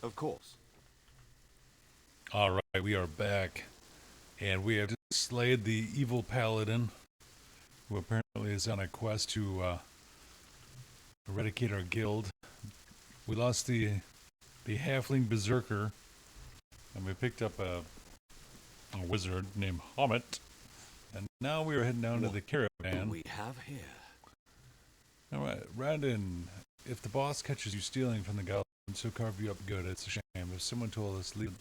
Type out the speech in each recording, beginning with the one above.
Of course. All right, we are back, and we have just slayed the evil paladin, who apparently is on a quest to eradicate our guild. We lost the halfling berserker, and we picked up a wizard named Homet, and now we are heading down to the caravan. We have here. All right, Randon, if the boss catches you stealing from the goblins, he'll carve you up good. It's a shame. If someone told us leave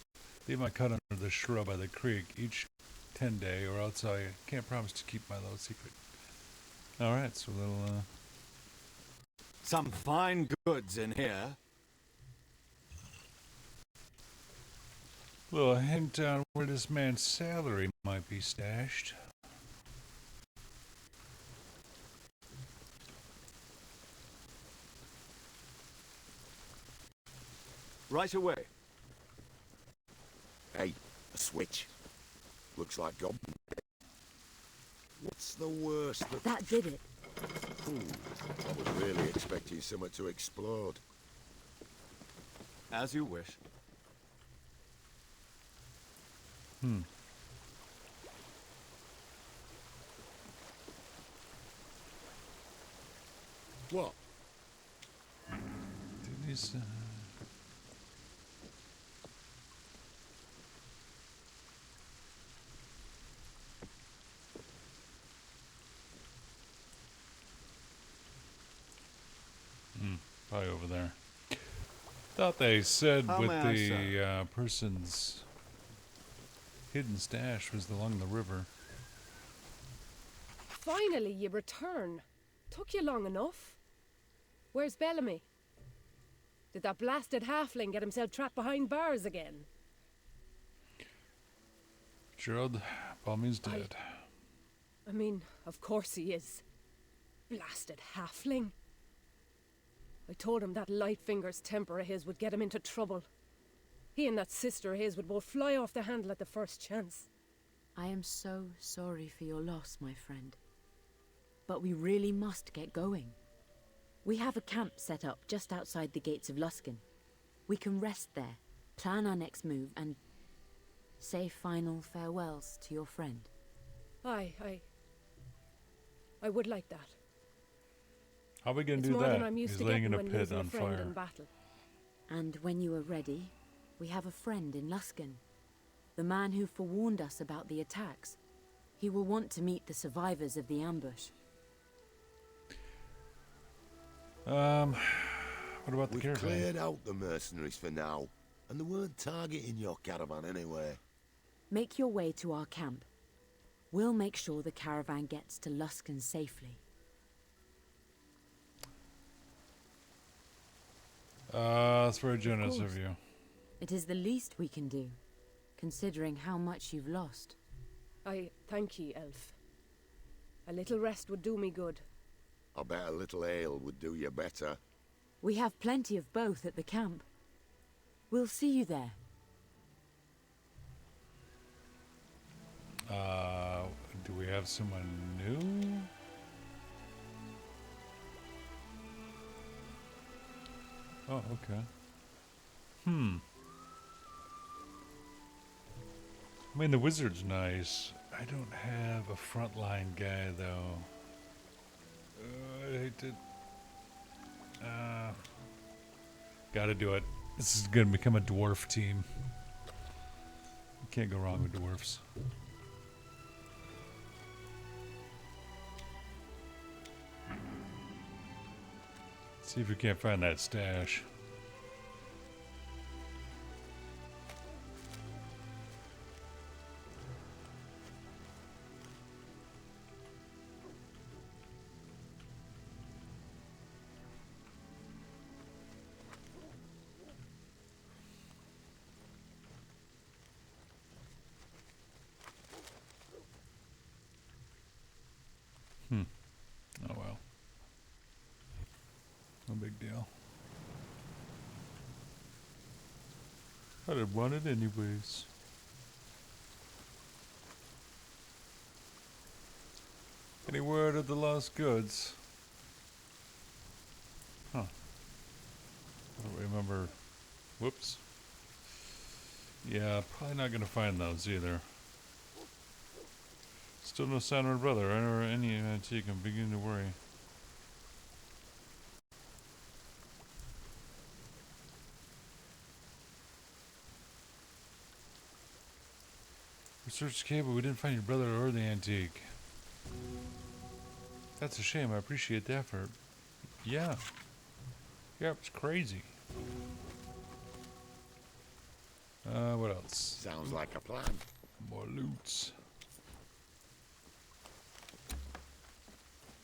my cut under the shrub by the creek each 10 day, or else I can't promise to keep my little secret. All right, so we'll Some fine goods in here. little hint on where this man's salary might be stashed. Right away. Hey, a switch. Looks like goblin. What's the worst That did it. I was really expecting something to explode. As you wish. What? Did he say? Probably over there. Thought they said How with may I the person's hidden stash was along the river. Finally, you return. Took you long enough. Where's Bellamy? Did that blasted halfling get himself trapped behind bars again? Gerald, Balmy's dead. I mean, of course he is. Blasted halfling. I told him that Lightfinger's temper of his would get him into trouble. He and that sister of his would both fly off the handle at the first chance. I am so sorry for your loss, my friend. But we really must get going. We have a camp set up just outside the gates of Luskan. We can rest there, plan our next move, and say final farewells to your friend. I would like that. How are we gonna It's do more that? than I'm used He's to laying getting in a when pit losing on a friend fire. in battle. And when you are ready, we have a friend in Luskan. The man who forewarned us about the attacks. He will want to meet the survivors of the ambush. What about the We've caravan? cleared out the mercenaries for now, and they weren't targeting your caravan anyway. Make your way to our camp. We'll make sure the caravan gets to Luskan safely. That's very generous of course. you. It is the least we can do, considering how much you've lost. I thank ye, Elf. A little rest would do me good. I bet a little ale would do you better. We have plenty of both at the camp. We'll see you there. Do we have someone new? Oh, okay. I mean, the wizard's nice. I don't have a frontline guy, though. I hate to... Gotta do it. This is gonna become a dwarf team. You can't go wrong with dwarfs. See if we can't find that stash. Oh well. No big deal. I didn't want it anyways. Any word of the lost goods? Huh. I don't remember. Whoops. Yeah, probably not gonna find those either. Still no sign of her brother or any antique. I'm beginning to worry. We searched the cave, but we didn't find your brother or the antique. That's a shame. I appreciate the effort. Yeah. Yeah, it's crazy. What else? Sounds like a plan. More loots.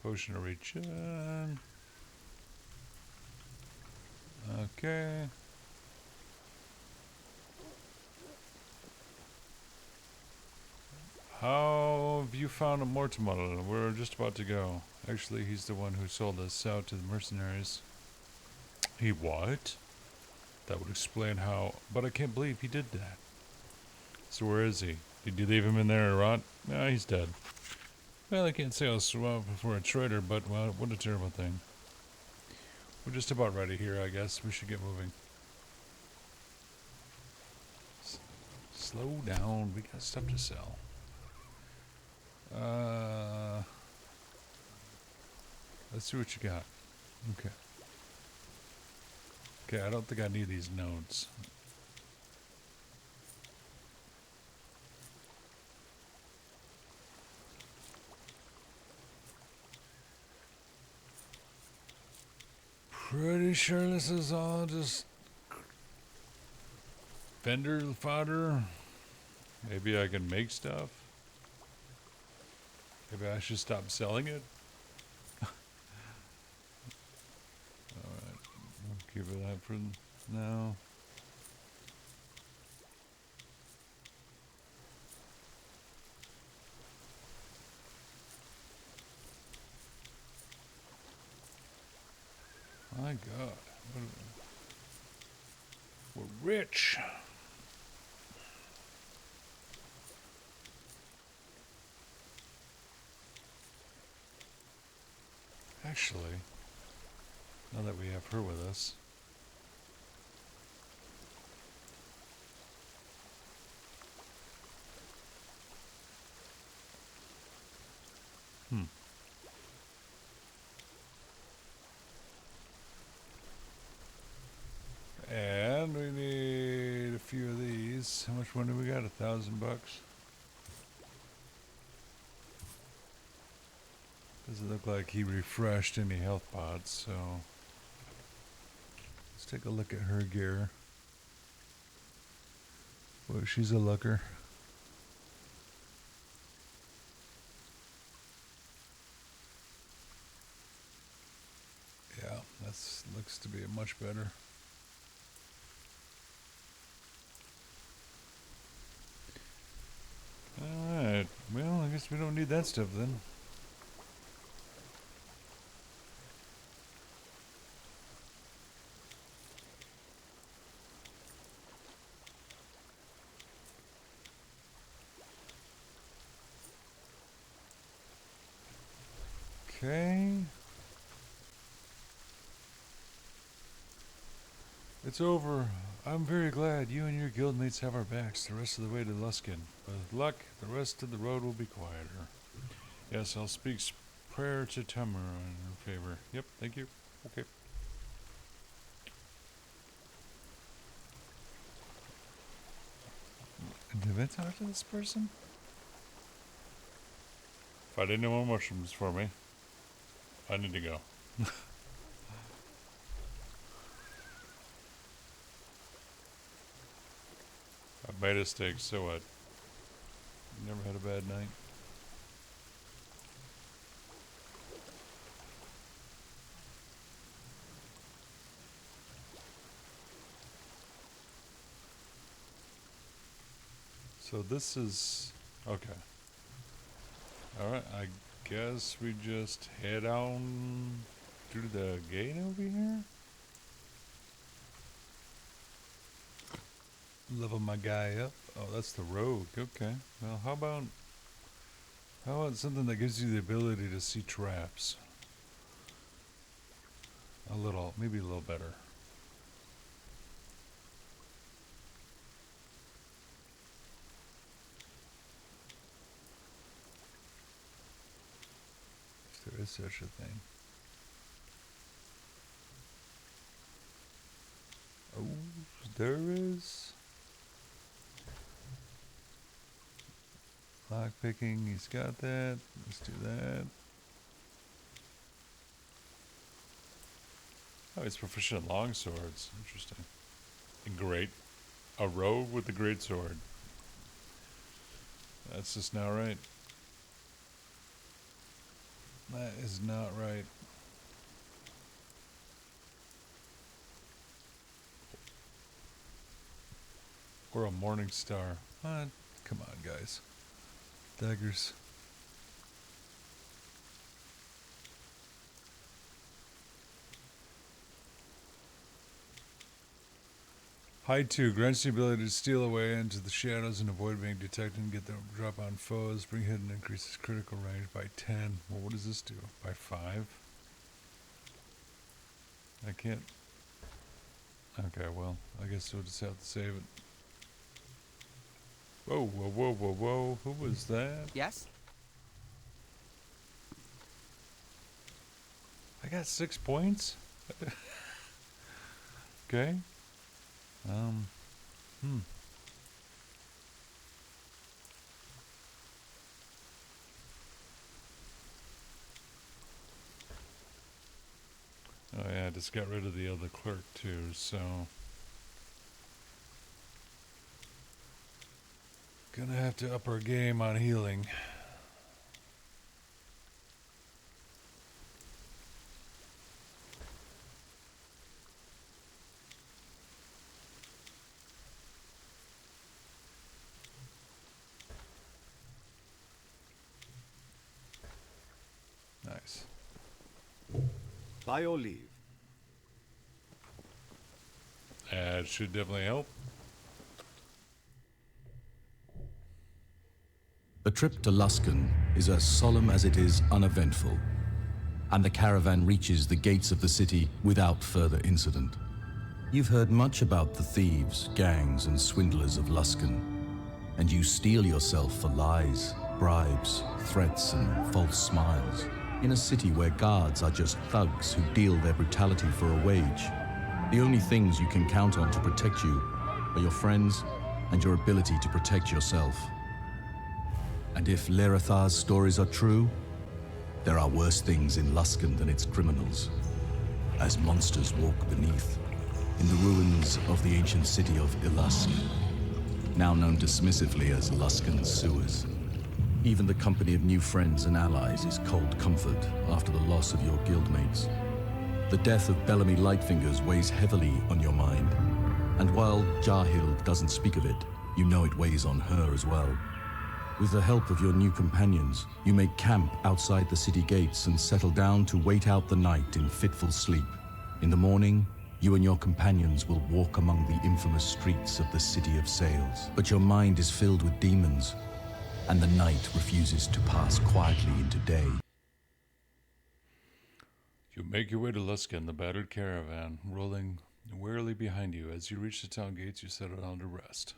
Potion of regen. Okay. How have you found a Mortimer? We're just about to go. Actually, he's the one who sold us out to the mercenaries. He what? That would explain how, but I can't believe he did that. So where is he? Did you leave him in there to rot? No, he's dead. Well, I can't say I was swab for a traitor, but well, what a terrible thing. We're just about ready here, I guess. We should get moving. Slow down. We got stuff to sell. Let's see what you got. Okay. Okay, I don't think I need these nodes. Pretty sure this is all just vendor fodder. Maybe I can make stuff. Maybe I should stop selling it. Alright, we'll keep it up for now. My God, we're rich. Actually, now that we have her with us, and we need a few of these. How much money we got? $1,000. Doesn't look like he refreshed any health pods, so let's take a look at her gear. Well, she's a looker. Yeah, that's looks to be much better. Alright, well, I guess we don't need that stuff then. Okay. It's over. I'm very glad you and your guildmates have our backs the rest of the way to Luskan. With luck, the rest of the road will be quieter. Yes, I'll speak prayer to Tamara in her favor. Yep, thank you. Okay. Did I talk to this person? If I didn't know more mushrooms for me, I need to go. I made a mistake, so what? Never had a bad night. So this is okay. Alright, I guess we just head on through the gate over here. Level my guy up. Oh, that's the rogue. Okay. Well, how about something that gives you the ability to see traps? Maybe a little better. is such a thing. Oh, there is. Lock picking, he's got that. Let's do that. Oh, he's proficient in long swords. Interesting. And great. A rogue with a great sword. That's just not right. That is not right. Or a morning star. Come on, guys. Daggers. Hide 2 grants the ability to steal away into the shadows and avoid being detected and get them drop on foes. Bring hidden increases critical range by 10. Well, what does this do? By 5? I can't. Okay, well, I guess we'll just have to save it. Whoa, whoa, whoa, whoa, whoa. Who was that? Yes? I got 6 points? Okay. Oh yeah, I just got rid of the other clerk too, so gonna have to up our game on healing. Nice. By your leave. That should definitely help. The trip to Luskan is as solemn as it is uneventful, and the caravan reaches the gates of the city without further incident. You've heard much about the thieves, gangs, and swindlers of Luskan, and you steel yourself for lies, bribes, threats, and false smiles. In a city where guards are just thugs who deal their brutality for a wage, the only things you can count on to protect you are your friends and your ability to protect yourself. And if Lerathar's stories are true, there are worse things in Luskan than its criminals, as monsters walk beneath, in the ruins of the ancient city of Ilusk, now known dismissively as Luskan's sewers. Even the company of new friends and allies is cold comfort after the loss of your guildmates. The death of Bellamy Lightfingers weighs heavily on your mind, and while Jarhild doesn't speak of it, you know it weighs on her as well. With the help of your new companions, you make camp outside the city gates and settle down to wait out the night in fitful sleep. In the morning, you and your companions will walk among the infamous streets of the City of Sails. But your mind is filled with demons, and the night refuses to pass quietly into day. You make your way to Luskan, the battered caravan, rolling wearily behind you. As you reach the town gates, you settle down to rest.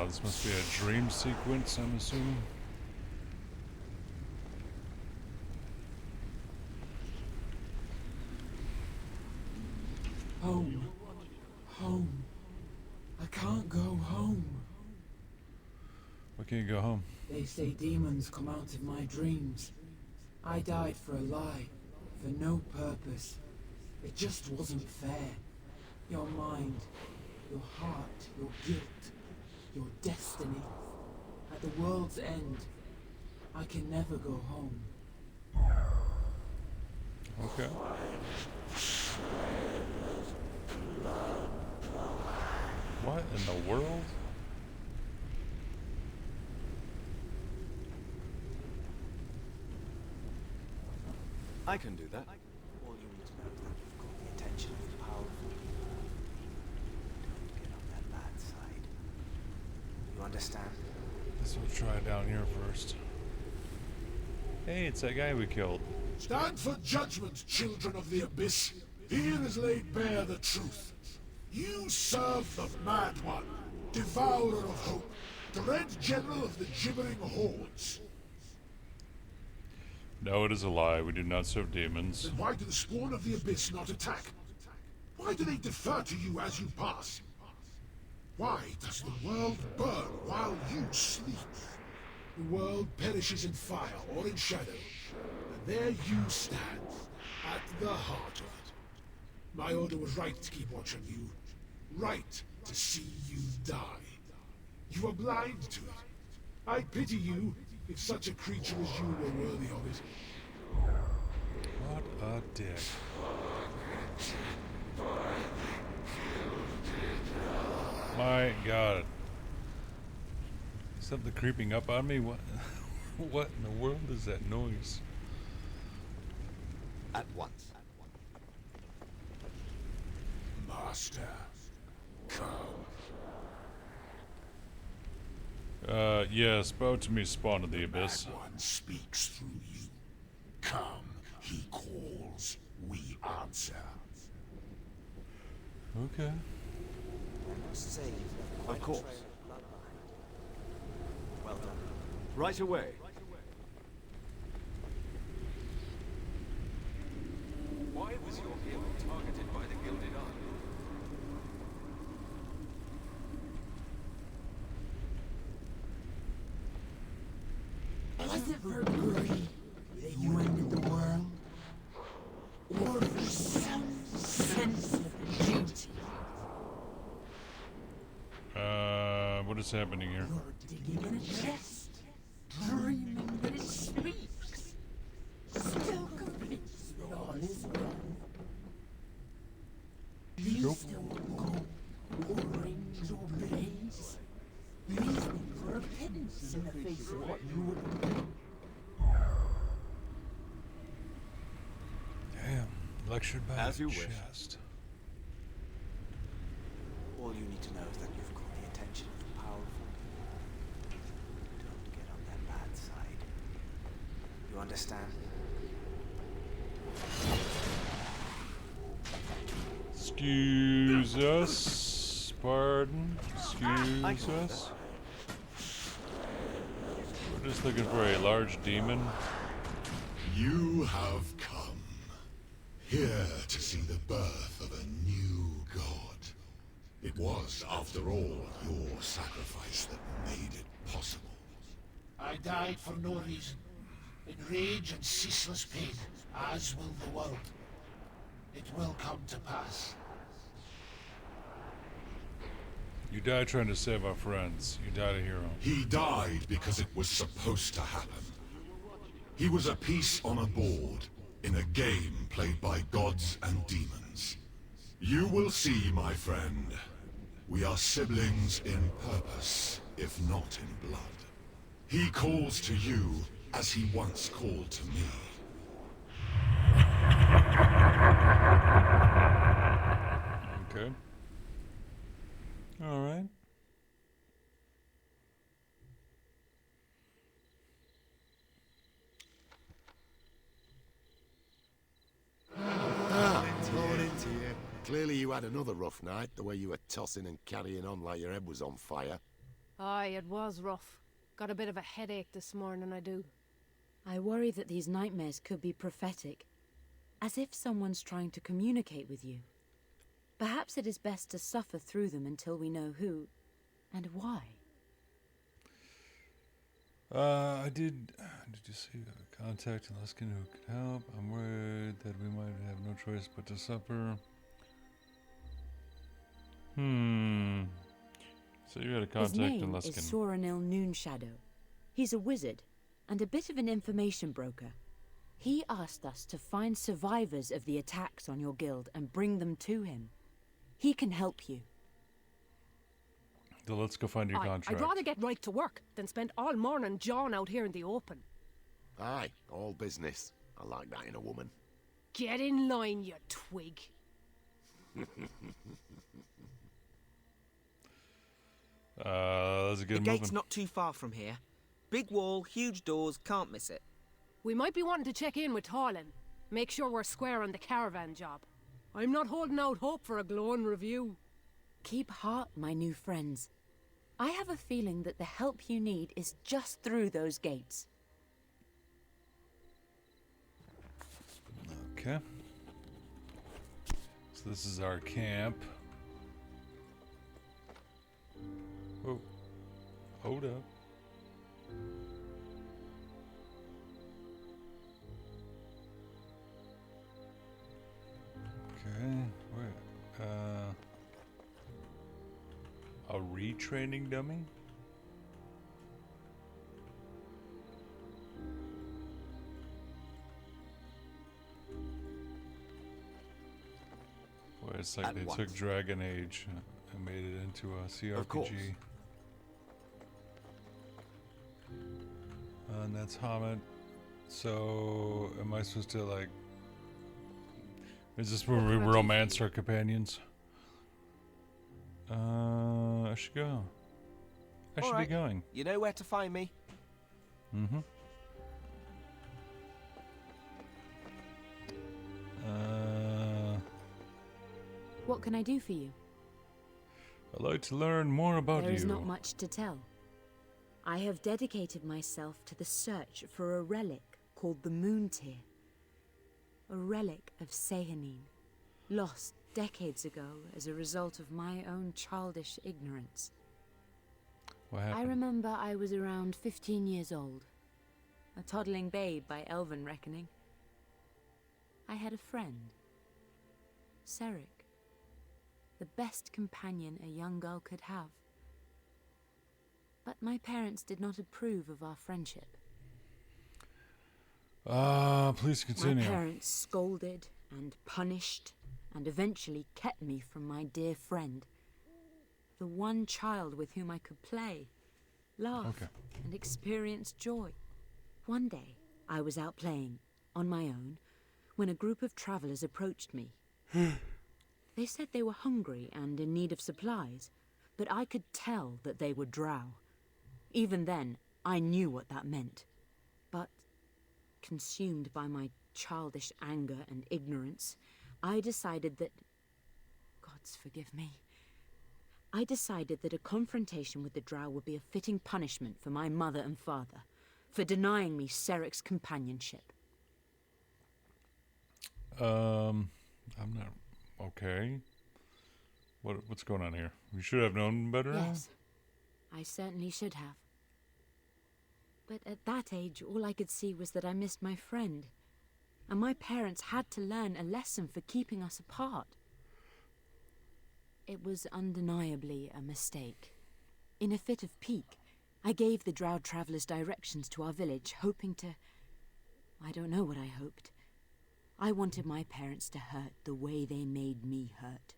This must be a dream sequence, I'm assuming. Home. Home. I can't go home. Why can't you go home? They say demons come out of my dreams. I died for a lie, for no purpose. It just wasn't fair. Your mind, your heart, your guilt, your destiny. At the world's end, I can never go home. Okay. What in the world? I can do that. All you need to know is that you've got the attention of the powerful. Don't get on that bad side. You understand? Guess we'll try down here first. Hey, it's that guy we killed. Stand for judgment, children of the Abyss. Here is laid bare the truth. You serve the Mad One, devourer of hope, Dread General of the Gibbering Hordes. No, it is a lie. We do not serve demons. Then why do the Spawn of the Abyss not attack? Why do they defer to you as you pass? Why does the world burn while you sleep? The world perishes in fire or in shadow, and there you stand, at the heart of it. My order was right to keep watch on you, right to see you die. You are blind to it. I pity you, if such a creature as you were worthy of it. What a dick. My God. Something creeping up on me? What? What in the world is that noise? At once. Master, come. Yes, bow to me, spawn of the abyss. That one speaks through you. Come, he calls, we answer. Okay. Of course. Well done. Right away. Why was your hero targeted by the Gilded Eye? Was it for greed that you ended the world? Or for some sense of duty? What is happening here? You're digging in a chest, dreaming that it speaks, still convinced that all is well. Do you still go orange or blaze? Reasoning for a pittance in the face of what you would do. Damn, lectured by As the you wish. chest. All you need to know is that you've caught the attention of the powerful. Don't get on their bad side. You understand? Excuse us. Pardon. Excuse us. We're just looking for a large demon. You have come here to see the birth of a new god. It was, after all, your sacrifice that made it possible. I died for no reason. In rage and ceaseless pain, as will the world. It will come to pass. You died trying to save our friends. You died a hero. He died because it was supposed to happen. He was a piece on a board, in a game played by gods and demons. You will see, my friend. We are siblings in purpose, if not in blood. He calls to you as he once called to me. Okay. All right. Morning to you. Clearly you had another rough night, the way you were tossing and carrying on like your head was on fire. Aye, it was rough. Got a bit of a headache this morning, I do. I worry that these nightmares could be prophetic, as if someone's trying to communicate with you. Perhaps it is best to suffer through them until we know who and why. Did you see a contact in Luskan who could help? I'm worried that we might have no choice but to suffer. So you had a His contact in name Luskan. is Soranil Noonshadow. He's a wizard and a bit of an information broker. He asked us to find survivors of the attacks on your guild and bring them to him. He can help you. So let's go find your contract. I'd rather get right to work than spend all morning jawing out here in the open. Aye, all business. I like that in a woman. Get in line, you twig. Let's get The moving. gate's not too far from here. Big wall, huge doors, can't miss it. We might be wanting to check in with Tarlin. Make sure we're square on the caravan job. I'm not holding out hope for a glowing review. Keep heart, my new friends. I have a feeling that the help you need is just through those gates. Okay. So this is our camp. Oh, hold up. Okay, wait. A retraining dummy? Well, it's like they took Dragon Age and made it into a CRPG. Of course. And that's Hamid. So, am I supposed to, like... Is this where we romance our companions? I should go. I should be going. You know where to find me. Mm-hmm. What can I do for you? I'd like to learn more about you. There is not much to tell. I have dedicated myself to the search for a relic called the Moon Tear. A relic of Sehanine, lost decades ago as a result of my own childish ignorance. What happened? I remember I was around 15 years old. A toddling babe by elven reckoning. I had a friend. Seric. The best companion a young girl could have. But my parents did not approve of our friendship. Please continue. My parents scolded and punished and eventually kept me from my dear friend. The one child with whom I could play, laugh, and experience joy. One day, I was out playing, on my own, when a group of travelers approached me. They said they were hungry and in need of supplies, but I could tell that they were drow. Even then, I knew what that meant. But, consumed by my childish anger and ignorance, I decided that... Gods forgive me. I decided that a confrontation with the drow would be a fitting punishment for my mother and father, for denying me Seric's companionship. I'm not... Okay. What's going on here? We should have known better? Yes, I certainly should have. But at that age, all I could see was that I missed my friend. And my parents had to learn a lesson for keeping us apart. It was undeniably a mistake. In a fit of pique, I gave the drow travelers directions to our village, hoping to... I don't know what I hoped. I wanted my parents to hurt the way they made me hurt.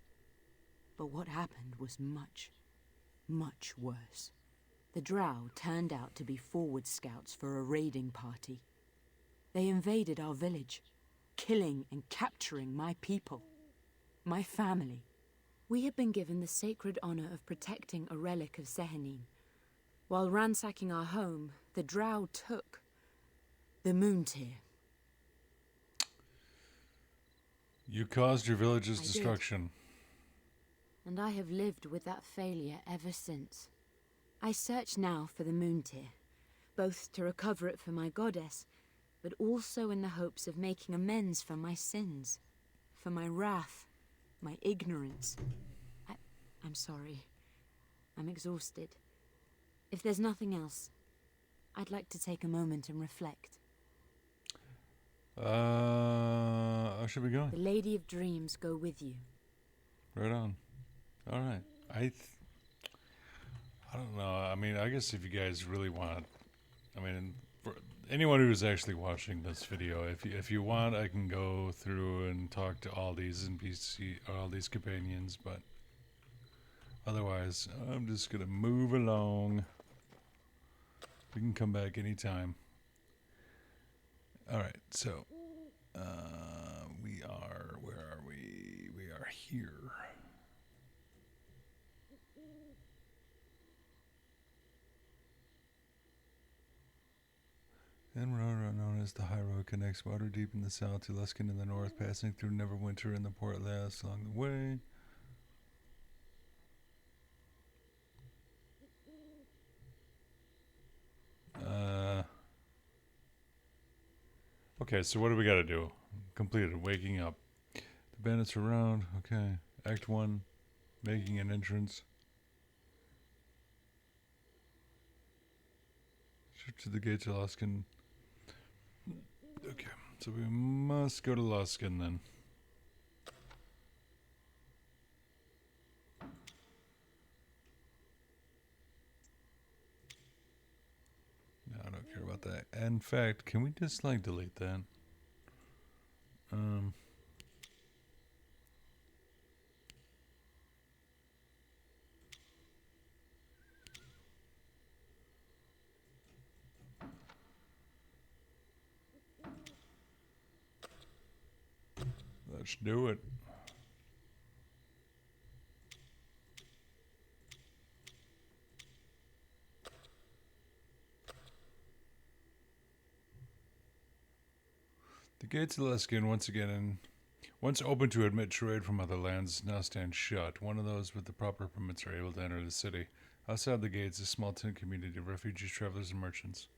But what happened was much, much worse. The drow turned out to be forward scouts for a raiding party. They invaded our village, killing and capturing my people, my family. We had been given the sacred honor of protecting a relic of Sehanine. While ransacking our home, the drow took the Moon Tear. You caused your village's destruction. And I have lived with that failure ever since. I search now for the Moon Tear, both to recover it for my goddess, but also in the hopes of making amends for my sins, for my wrath, my ignorance. I'm sorry. I'm exhausted. If there's nothing else, I'd like to take a moment and reflect. I should be going. The Lady of Dreams go with you. Right on. All right. I don't know. I mean, I guess if you guys really want, I mean, for anyone who's actually watching this video, if you want, I can go through and talk to all these NPC, all these companions, but otherwise, I'm just gonna move along. We can come back anytime. All right, so where are we? We are here. And road known as the High Road connects Waterdeep in the south to Luskan in the north, passing through Neverwinter in the Port Last along the way. Okay, so what do we gotta do? Completed. Waking up. The bandits are around. Okay. Act 1. Making an entrance. To the gates of Luskan. Okay, so we must go to Luskan then. No, I don't care about that. In fact, can we just like delete that? Let's do it. The gates of Luskan once open to admit trade from other lands, now stand shut. One of those with the proper permits are able to enter the city. Outside the gates, a small tent community of refugees, travelers, and merchants.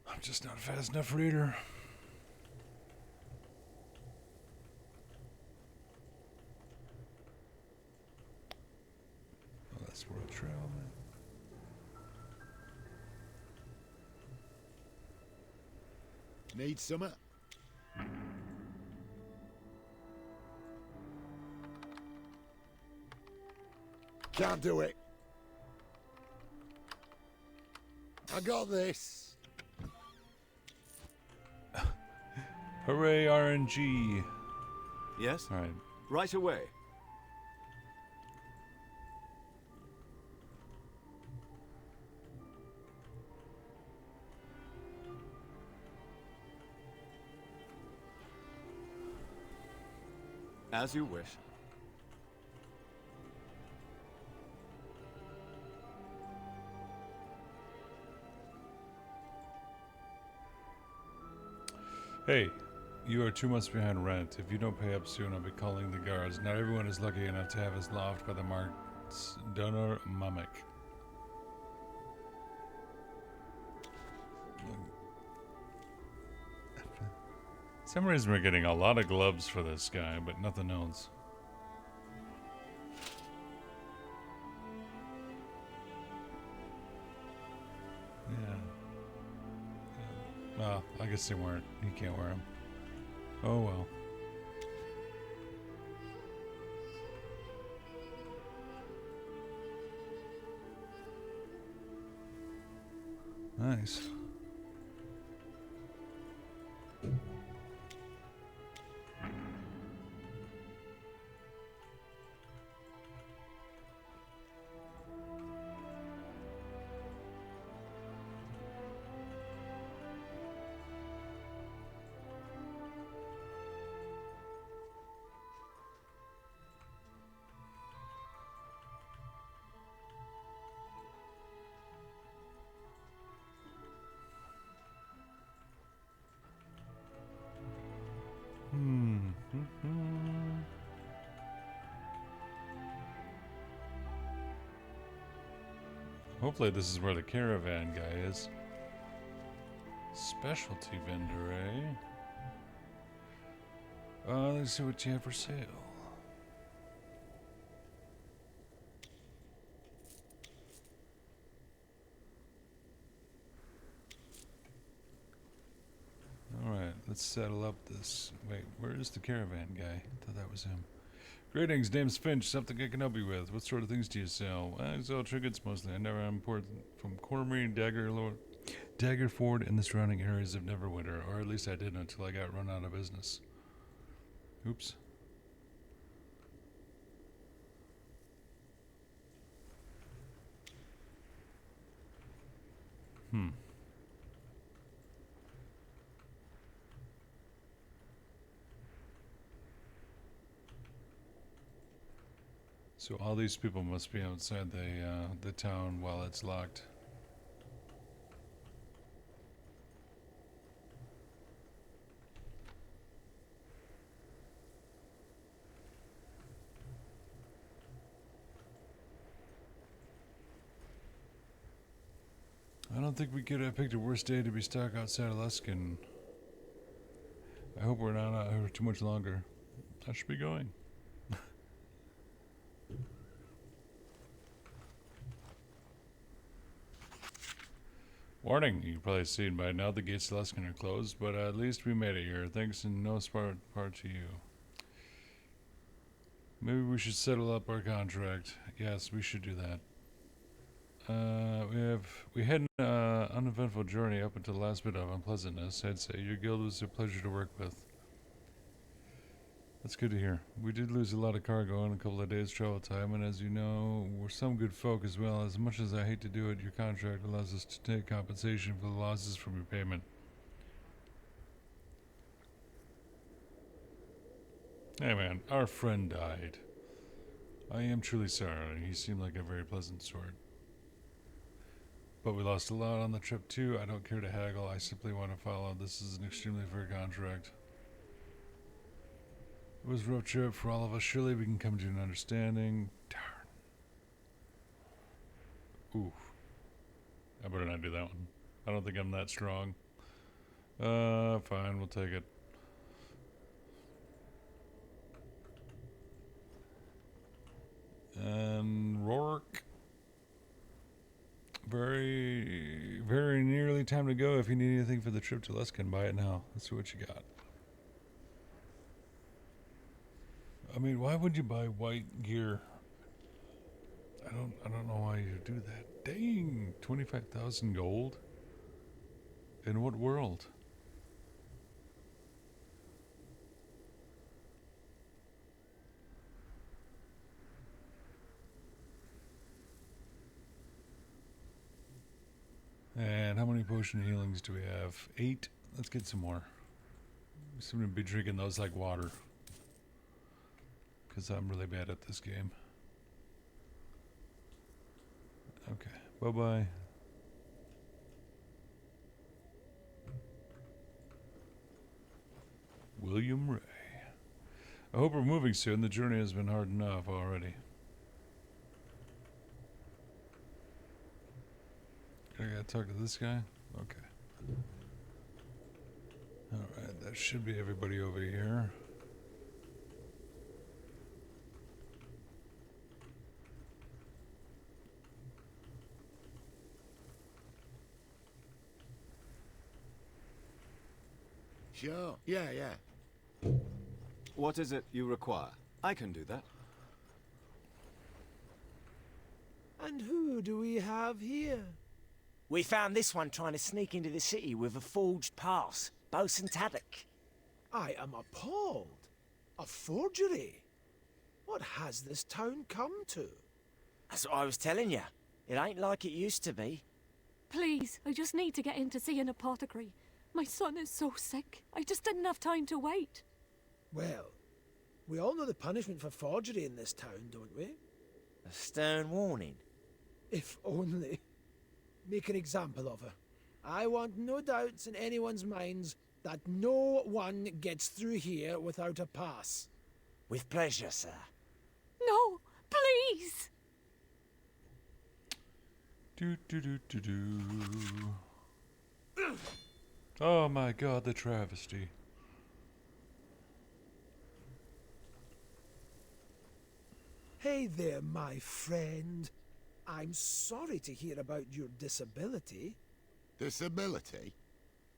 I'm just not a fast enough reader. Well, that's world travel, man. Need summer? Can't do it. I got this. Hooray, RNG. Yes? All right. Right away. As you wish. Hey, you are 2 months behind rent. If you don't pay up soon, I'll be calling the guards. Not everyone is lucky enough to have his loft by the marks Donor Mamek. For some reason we're getting a lot of gloves for this guy, but nothing else. Yeah. Well, I guess they weren't. He can't wear them. Oh well. Nice. Hopefully this is where the caravan guy is. Specialty vendor, eh? Let's see what you have for sale. Alright, let's settle up this. Wait, where is the caravan guy? I thought that was him. Greetings, name's Finch. Something I can help you with. What sort of things do you sell? I sell trinkets mostly. I never import from Cormery, Daggerford, and the surrounding areas of Neverwinter, or at least I did until I got run out of business. Oops. So all these people must be outside the town while it's locked. I don't don't think we could have picked a worse day to be stuck outside of Luskan. I hope we're not out here too much longer. I should be going. Warning, you've probably seen by now the gates to Luskan are closed, but at least we made it here, thanks in no part to you. Maybe we should settle up our contract. Yes, we should do that. We had an uneventful journey up until the last bit of unpleasantness. I'd say your guild was a pleasure to work with. That's good to hear. We did lose a lot of cargo in a couple of days travel time, and as you know, we're some good folk as well. As much as I hate to do it, your contract allows us to take compensation for the losses from your payment. Hey man, our friend died. I am truly sorry. He seemed like a very pleasant sort. But we lost a lot on the trip too. I don't care to haggle. I simply want to follow. This is an extremely fair contract. It was a rough trip for all of us. Surely we can come to an understanding. Darn. Oof. I better not do that one. I don't think I'm that strong. Fine, we'll take it. And Rourke. Very, very nearly time to go. If you need anything for the trip to Luskan, buy it now. Let's see what you got. I mean, why would you buy white gear? I don't know why you do that. Dang, 25,000 gold? In what world? And how many potion healings do we have? 8. Let's get some more. We seem to be drinking those like water. Because I'm really bad at this game. Okay, bye-bye. William Ray. I hope we're moving soon. The journey has been hard enough already. I gotta talk to this guy? Okay. Alright, that should be everybody over here. Sure. Yeah. What is it you require? I can do that. And who do we have here? We found this one trying to sneak into the city with a forged pass. Bosun Taddock. I am appalled. A forgery? What has this town come to? That's what I was telling you. It ain't like it used to be. Please, I just need to get in to see an apothecary. My son is so sick. I just didn't have time to wait. Well, we all know the punishment for forgery in this town, don't we? A stern warning. If only. Make an example of her. I want no doubts in anyone's minds that no one gets through here without a pass. With pleasure, sir. No, please! Do. Oh my god, the travesty. Hey there, my friend. I'm sorry to hear about your disability. Disability?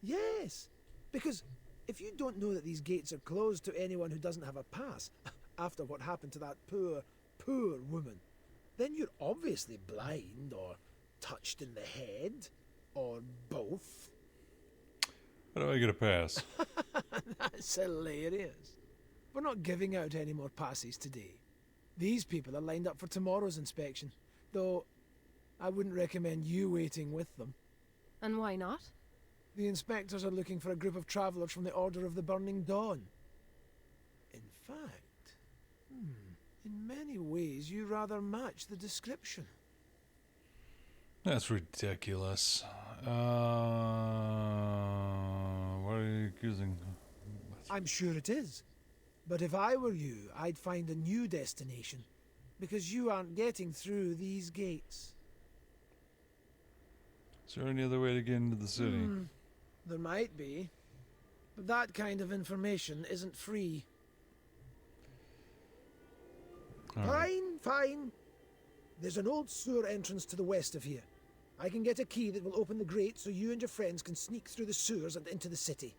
Yes, because if you don't know that these gates are closed to anyone who doesn't have a pass, after what happened to that poor woman, then you're obviously blind or touched in the head, or both. How do I get a pass? That's hilarious. We're not giving out any more passes today. These people are lined up for tomorrow's inspection, though I wouldn't recommend you waiting with them. And why not? The inspectors are looking for a group of travellers from the Order of the Burning Dawn. In fact, in many ways you rather match the description. That's ridiculous. What are you accusing? I'm sure it is. But if I were you, I'd find a new destination, because you aren't getting through these gates. Is there any other way to get into the city? There might be. But that kind of information isn't free. Fine. There's an old sewer entrance to the west of here. I can get a key that will open the grate so you and your friends can sneak through the sewers and into the city.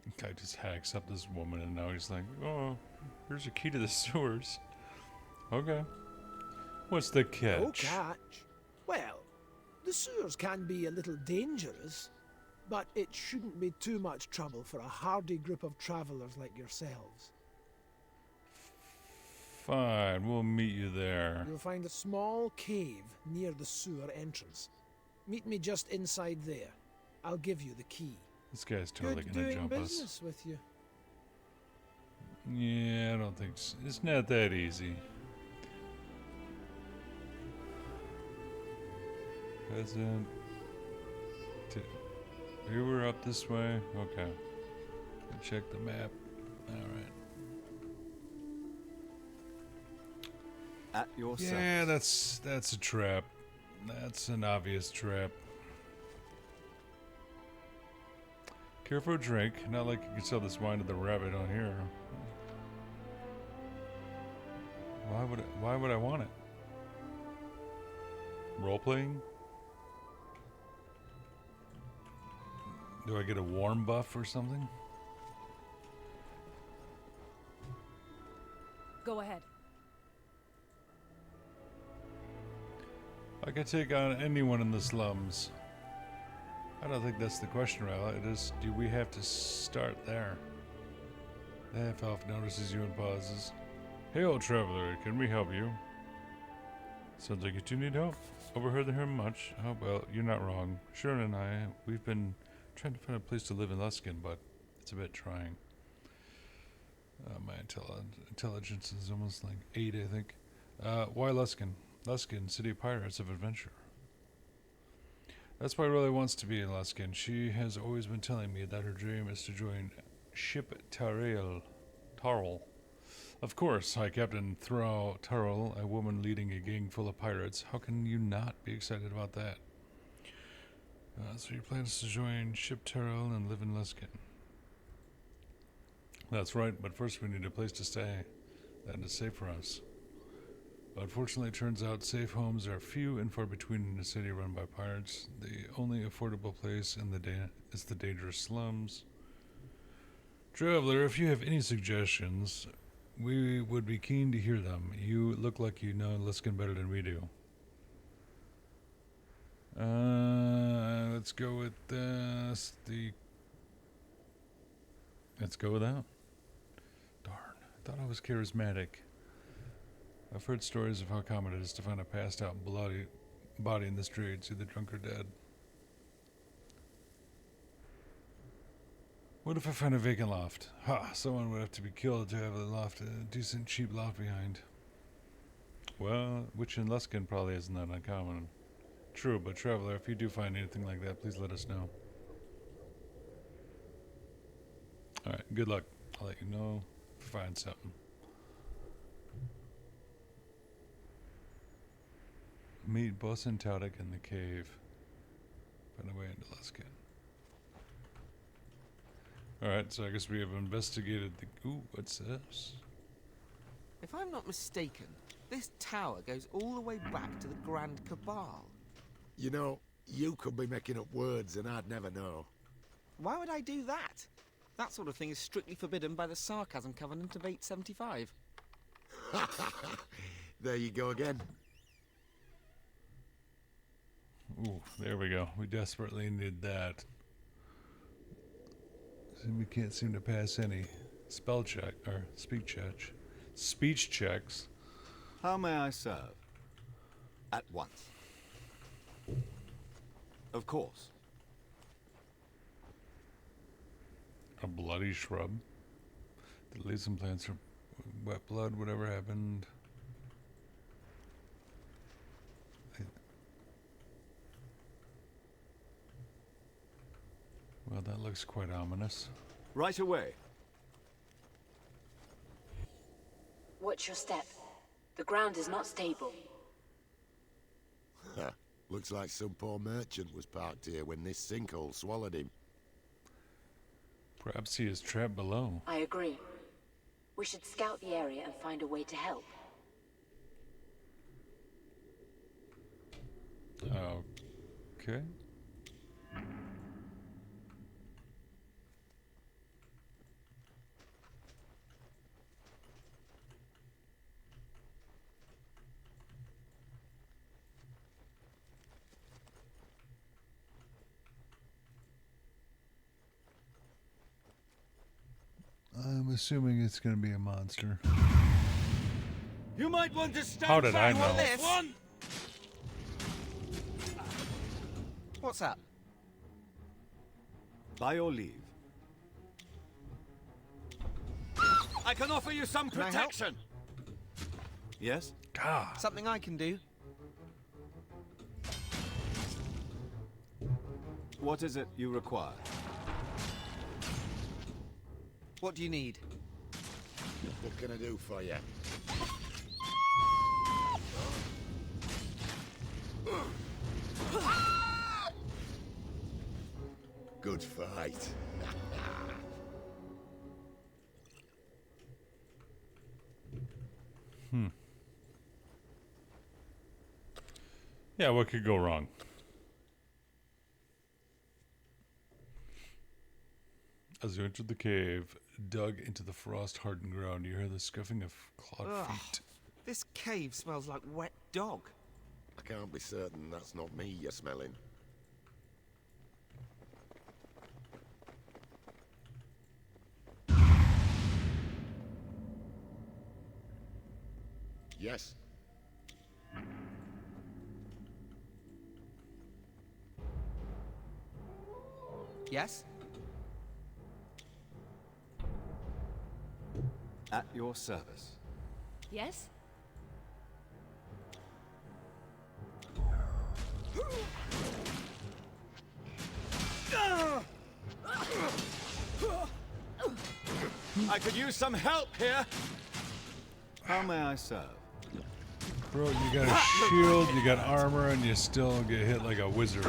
The guy just hacks up this woman and now he's like, oh, here's a key to the sewers. Okay. What's the catch? No catch. Well, the sewers can be a little dangerous, but it shouldn't be too much trouble for a hardy group of travellers like yourselves. Fine, we'll meet you there. You'll find a small cave near the sewer entrance. Meet me just inside there. I'll give you the key. This guy's totally Good gonna doing jump business us. with you. Yeah, I don't think so. It's not that easy. Peasant. Here we're up this way. Okay. Check the map. Alright. At your Yeah, service. that's a trap. That's an obvious trap. Care for a drink? Not like you can sell this wine to the rabbit on here. Why would I want it? Role playing? Do I get a warm buff or something? Go ahead. I can take on anyone in the slums. I don't think that's the question, Rala. It is, do we have to start there? The half-elf notices you and pauses. Hey, old traveler, can we help you? Sounds like you two need help. Overheard him much. Oh, well, you're not wrong. Sharon and I, we've been trying to find a place to live in Luskan, but it's a bit trying. My intelligence is almost like 8, I think. Why Luskan? Luskan, city of pirates of adventure. That's why Riley wants to be in Luskan. She has always been telling me that her dream is to join Ship Tarl. Of course, High Captain Tarl, a woman leading a gang full of pirates. How can you not be excited about that? So your plan is to join Ship Tarl and live in Luskan. That's right, but first we need a place to stay that is safe for us. Unfortunately, it turns out safe homes are few and far between in a city run by pirates. The only affordable place in is the dangerous slums. Traveler, if you have any suggestions, we would be keen to hear them. You look like you know Luskan better than we do. Let's go with this. Let's go with that. Darn, I thought I was charismatic. I've heard stories of how common it is to find a passed out bloody body in the streets, either drunk or dead. What if I find a vacant loft? Ha! Someone would have to be killed to have a decent, cheap loft behind. Well, which in Luskan probably isn't that uncommon. True, but traveler, if you do find anything like that, please let us know. Alright, good luck. I'll let you know if I find something. Meet Boss and Taudik in the cave. Find a way into Luskan. Alright, so I guess we have investigated the... Ooh, what's this? If I'm not mistaken, this tower goes all the way back to the Grand Cabal. You know, you could be making up words and I'd never know. Why would I do that? That sort of thing is strictly forbidden by the Sarcasm Covenant of 875. There you go again. Ooh, there we go. We desperately need that. We can't seem to pass any spell check or speech checks. How may I serve? At once. Of course. A bloody shrub. The leaves and plants are wet blood, whatever happened. Well, that looks quite ominous. Right away. Watch your step. The ground is not stable. Looks like some poor merchant was parked here when this sinkhole swallowed him. Perhaps he is trapped below. I agree. We should scout the area and find a way to help. Okay. I'm assuming it's going to be a monster. You might want to stand How did I back know? on this one. What's that? By your leave. I can offer you some Can I help? protection. Yes? Something I can do. What is it you require? What do you need? What can I do for you? Good fight. Yeah, what could go wrong? As you enter the cave, dug into the frost-hardened ground, you hear the scuffing of clawed feet. This cave smells like wet dog. I can't be certain that's not me you're smelling. Yes. Yes? At your service. Yes? I could use some help here. How may I serve? Bro, you got a shield, you got armor, and you still get hit like a wizard.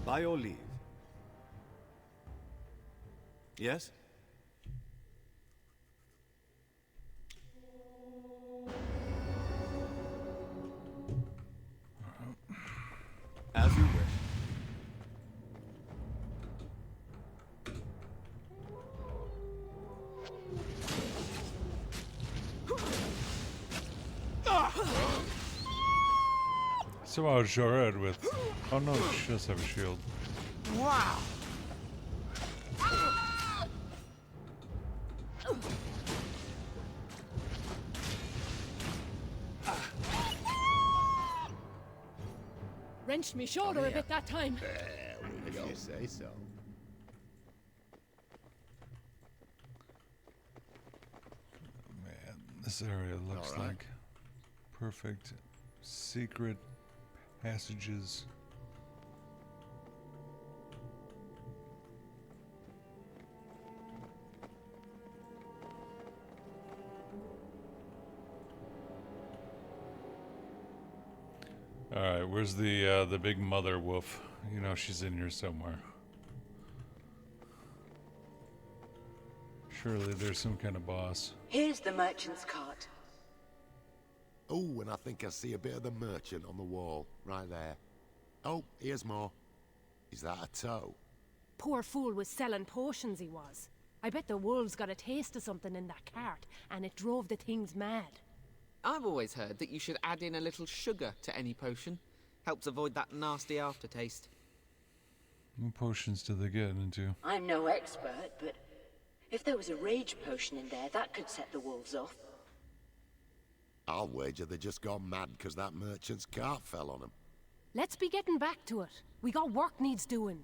By your leave. Yes? As you wish. Somehow Jared with... Oh no, she does have a shield. Wow. Wrenched me shoulder a bit that time. There we go. If you say so. Man, this area looks All right. like perfect secret passages. All right, where's the big mother wolf? You know she's in here somewhere. Surely there's some kind of boss. Here's the merchant's cart. Oh, and I think I see a bit of the merchant on the wall, right there. Oh, here's more. Is that a toe? Poor fool was selling potions, he was. I bet the wolves got a taste of something in that cart, and it drove the things mad. I've always heard that you should add in a little sugar to any potion. Helps avoid that nasty aftertaste. What potions do they get into? I'm no expert, but if there was a rage potion in there, that could set the wolves off. I'll wager they just got mad because that merchant's cart fell on them. Let's be getting back to it. We got work needs doing.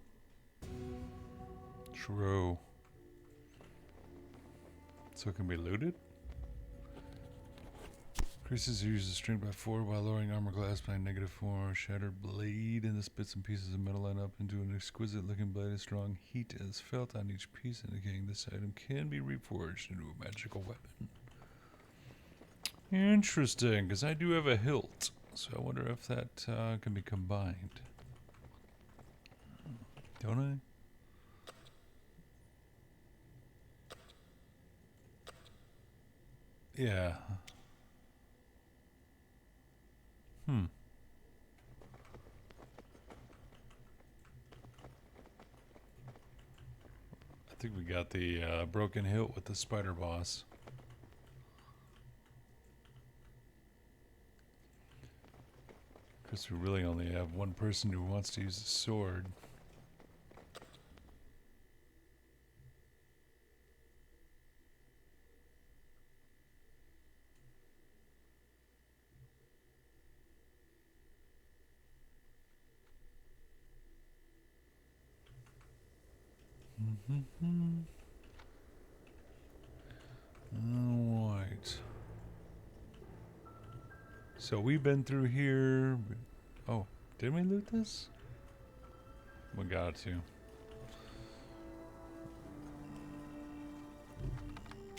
True. So it can be looted? Increases uses strength by 4 while lowering armor class by -4. Shattered blade and the bits and pieces of metal line up into an exquisite looking blade. A strong heat is felt on each piece, indicating this item can be reforged into a magical weapon. Interesting, because I do have a hilt, so I wonder if that can be combined. Don't I? Yeah. I think we got the broken hilt with the spider boss. Because we really only have one person who wants to use a sword. Alright. So we've been through here. Oh, did we loot this? We got to.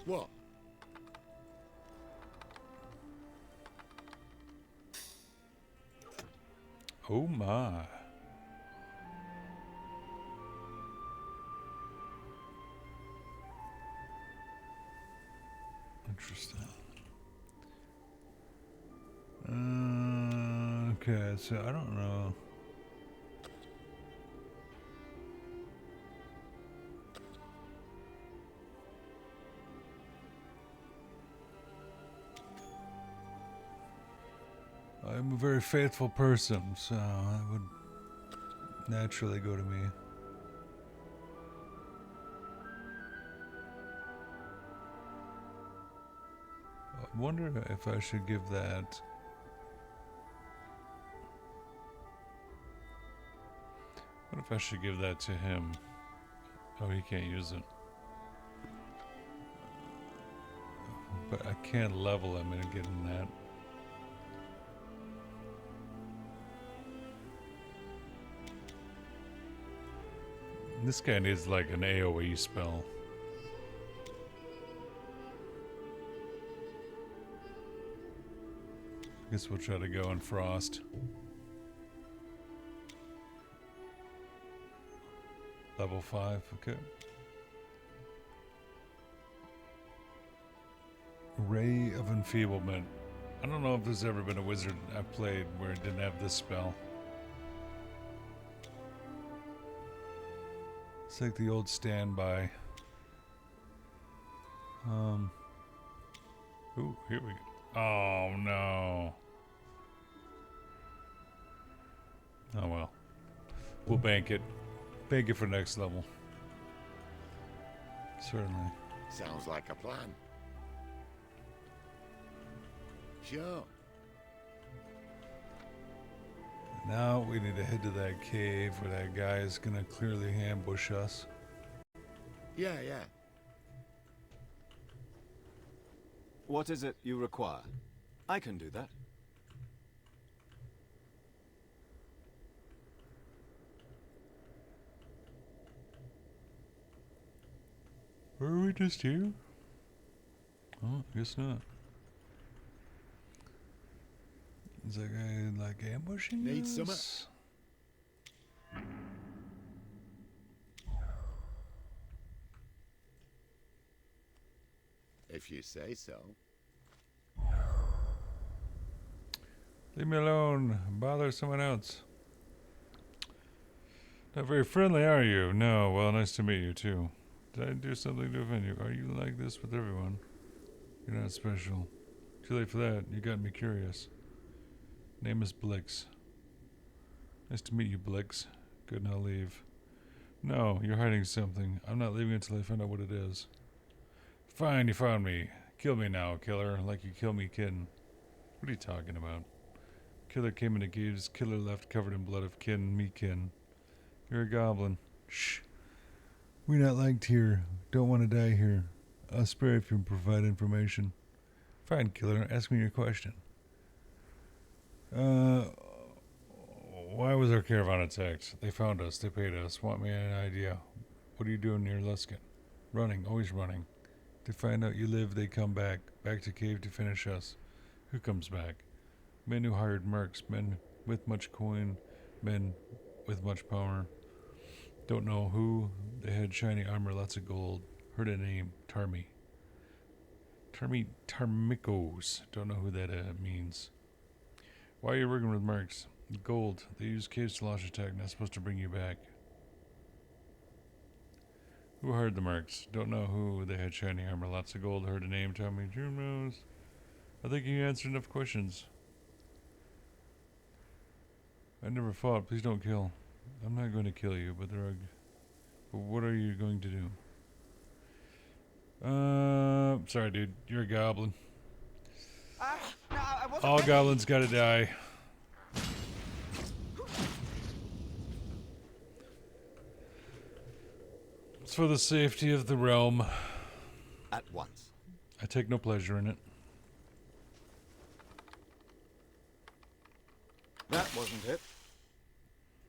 What? Oh my. Interesting. Okay, so I don't know. I'm a very faithful person, so that would naturally go to me. I wonder if I should give that. What if I should give that to him? Oh, he can't use it. But I can't level him into getting that. This guy needs like an AoE spell. I guess we'll try to go in Frost. Level 5, okay. Ray of Enfeeblement. I don't know if there's ever been a wizard I've played where it didn't have this spell. It's like the old standby. Ooh, here we go. Oh no. Oh well. We'll bank it. Bank it for next level. Certainly. Sounds like a plan. Sure. Now we need to head to that cave where that guy is gonna clearly ambush us. Yeah. What is it you require? I can do that. Were we just here? Oh, I guess not. Is that guy like ambushing Need us? Some. If you say so. Leave me alone. Bother someone else. Not very friendly, are you? No. Well, nice to meet you, too. Did I do something to offend you? Are you like this with everyone? You're not special. Too late for that. You got me curious. Name is Blix. Nice to meet you, Blix. Good, now leave. No, you're hiding something. I'm not leaving until I find out what it is. Fine, you found me. Kill me now, killer, like you killed me kin. What are you talking about? Killer came into caves, killer left covered in blood of kin, me kin. You're a goblin. Shh. We're not liked here. Don't want to die here. I'll spare if you provide information. Fine, killer. Ask me your question. Why was our caravan attacked? They found us. They paid us. Want me an idea? What are you doing near Luskan? Running. Always running. They find out you live, they come back. Back to cave to finish us. Who comes back? Men who hired mercs. Men with much coin. Men with much power. Don't know who. They had shiny armor, lots of gold. Heard a name. Tarmikos. Don't know who that means. Why are you working with mercs? Gold. They use caves to launch attack, not supposed to bring you back. Who hired the mercs? Don't know who. They had shiny armor, lots of gold. Heard a name. Tell me. Drew knows. I think you answered enough questions. I never fought. Please don't kill. I'm not going to kill you, but what are you going to do? Sorry, dude. You're a goblin. No, I wasn't All ready. goblins gotta die. It's for the safety of the realm. At once. I take no pleasure in it. That wasn't it.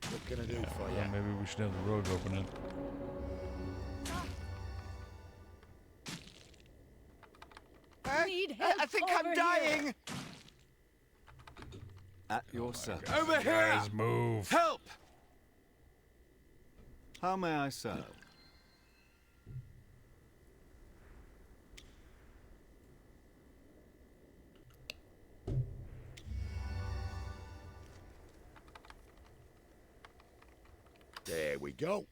What can I do for you? Well, maybe we should have the rogue open it. Need help I think over I'm dying. At your service. Over here! Guys, move. Help! How may I serve? There we go.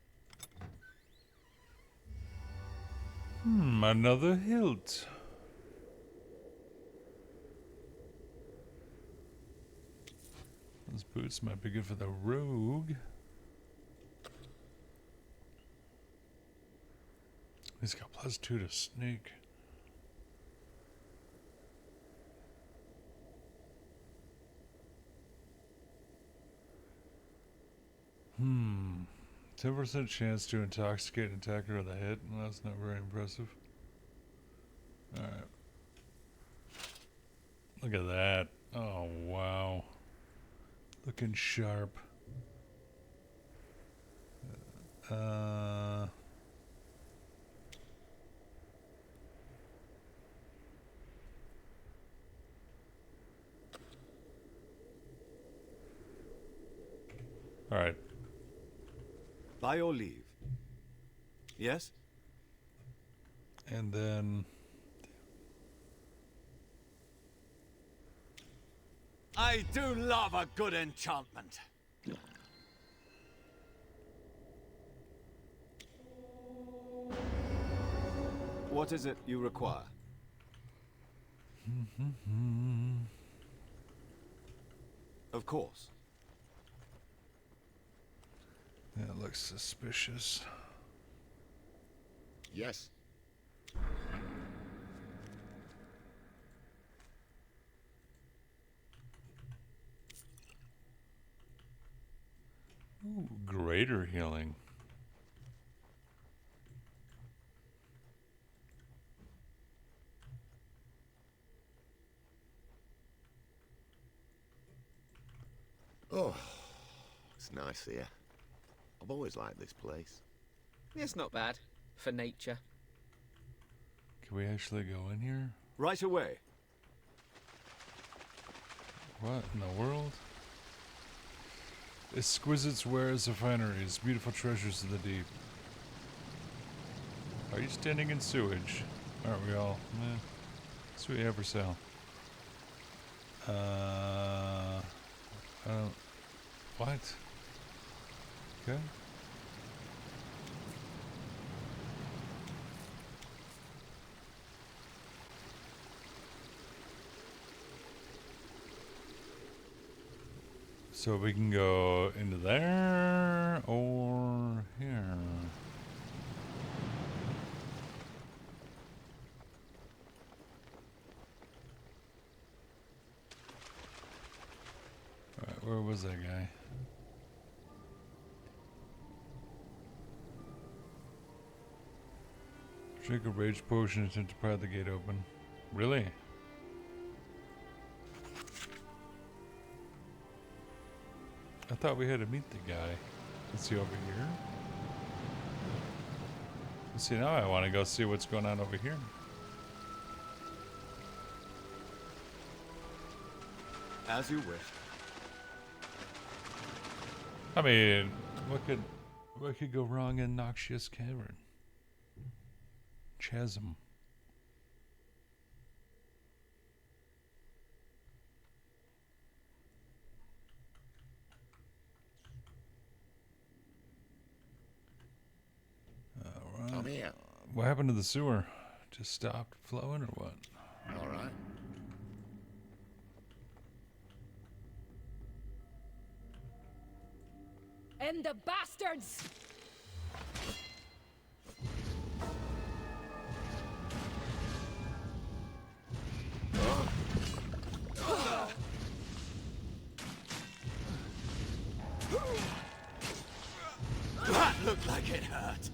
Another hilt. Those boots might be good for the rogue. He's got +2 to sneak. Hmm. 10% chance to intoxicate an attacker with a hit. Well, that's not very impressive. Alright. Look at that. Oh, wow. Looking sharp. Alright. By your leave. Yes? And then... I do love a good enchantment. What is it you require? Of course. That looks suspicious. Yes. Ooh, greater healing. Oh, it's nice here. I've always liked this place. It's not bad. For nature. Can we actually go in here? Right away. What in the world? Exquisite wares of fineries, beautiful treasures of the deep. Are you standing in sewage? Aren't we all? Eh. That's what we have for sale. What? Okay. So we can go into there or here. Alright, where was that guy? Drink a rage potion and attempt to pry the gate open. Really? I thought we had to meet the guy. Is he over here? See, now I want to go see what's going on over here. As you wish. I mean, what could go wrong in Noxious Cavern? Chasm. Come here. What happened to the sewer? Just stopped flowing or what? All right. End the bastards! That looked like it hurt.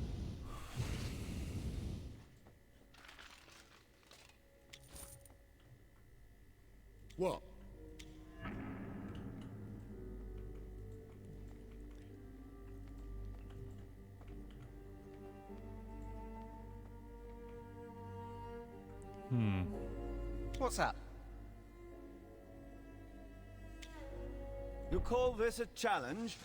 What? What's that? You call this a challenge?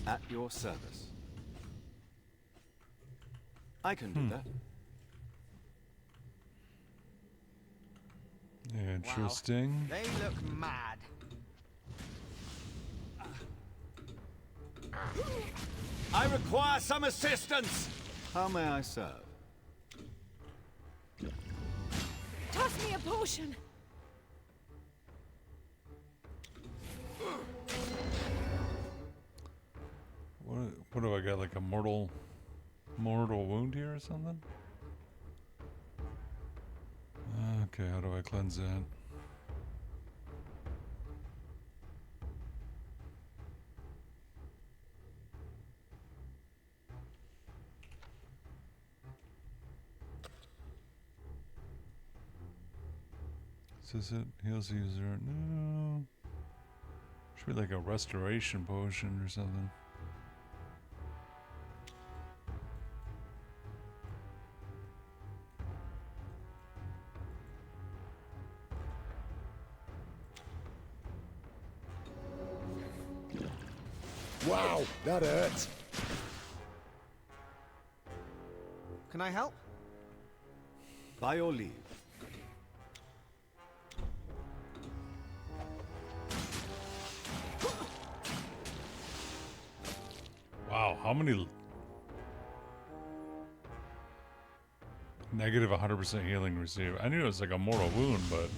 At your service. I can do that. Interesting. Wow. They look mad. I require some assistance. How may I serve? Toss me a potion! What do I got? Like a mortal wound here or something? Okay, how do I cleanse that? Is this it? Heals the user. No. Should be like a restoration potion or something. Wow, that hurts. Can I help? By your leave. Wow, how many... Negative 100% healing received. I knew it was like a mortal wound, but...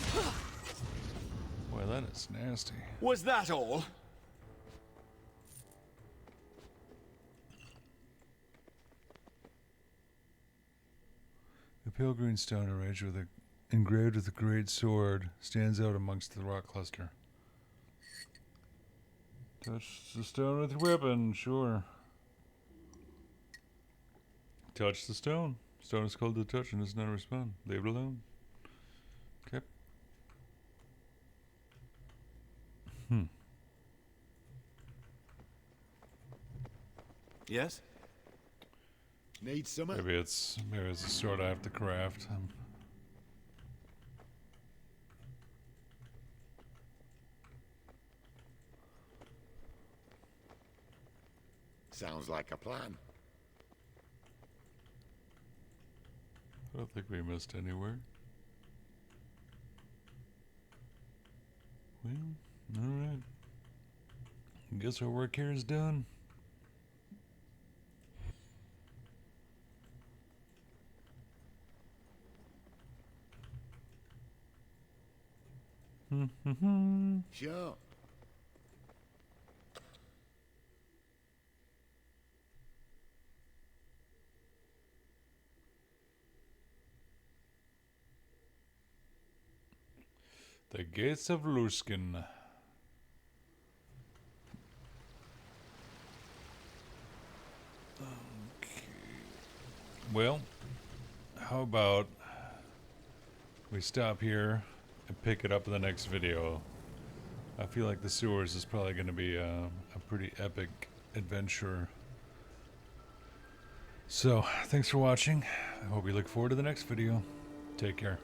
Boy, that is nasty. Was that all? The pale green stone engraved with a great sword stands out amongst the rock cluster. Touch the stone with your weapon, sure. Touch the stone. Stone is cold to touch and does not respond. Leave it alone. Okay. Yes? Need some? Maybe it's a sword I have to craft. Sounds like a plan. I don't think we missed anywhere. Well, alright. Guess our work here is done. Sure. The gates of Luskan. Okay. Well, how about we stop here and pick it up in the next video? I feel like the sewers is probably going to be a pretty epic adventure. So, thanks for watching. I hope you look forward to the next video. Take care.